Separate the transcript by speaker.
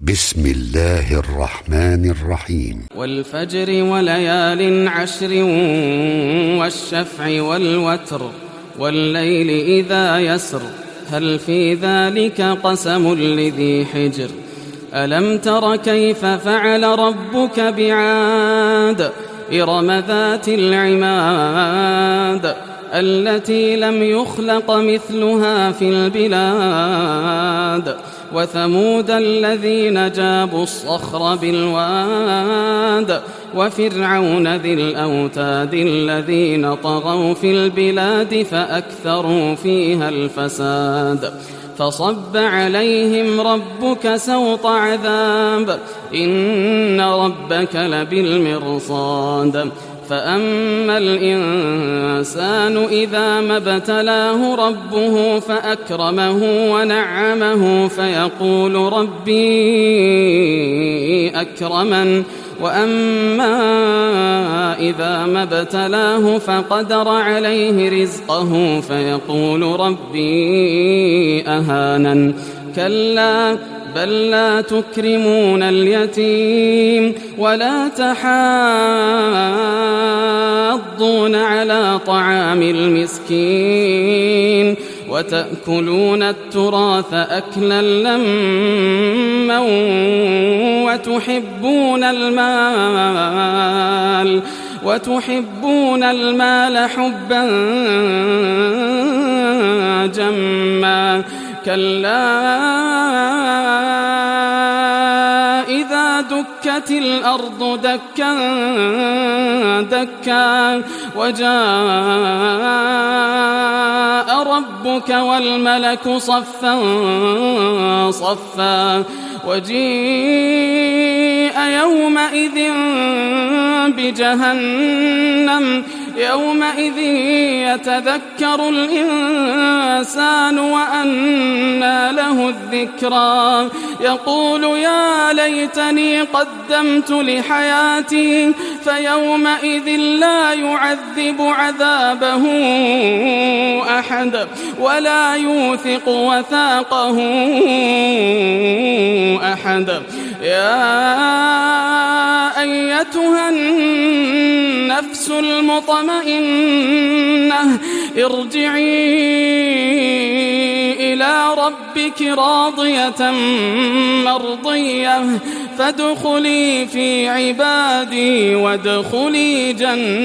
Speaker 1: بسم الله الرحمن الرحيم.
Speaker 2: والفجر وليال عشر والشفع والوتر والليل إذا يسر هل في ذلك قسم لذي حجر ألم تر كيف فعل ربك بعاد إرم ذات العماد التي لم يخلق مثلها في البلاد وثمود الذين جابوا الصخر بالواد وفرعون ذي الأوتاد الذين طغوا في البلاد فأكثروا فيها الفساد فصب عليهم ربك سوط عذاب إن ربك لبالمرصاد فأما الإنسان إذا ما ابتلاه ربه فأكرمه ونعمه فيقول ربي أكرمن وأما إذا ما ابتلاه فقدر عليه رزقه فيقول ربي أهانن كلا بل لا تكرمون اليتيم ولا تحاضون على طعام المسكين وتأكلون التراث أكلا لما وتحبون المال حبا جما كلا إذا دكت الأرض دكا دكا وجاء ربك والملك صفا صفا وجيء يومئذ بجهنم يومئذ يتذكر الإنسان وأنى له الذكرى يقول يا ليتني قدمت لحياتي فيومئذ لا يعذب عذابه أحد ولا يوثق وثاقه أحد يا أيتها النفس المطمئنة ارجعي إلى ربك راضية مرضية فادخلي في عبادي وادخلي جنتي.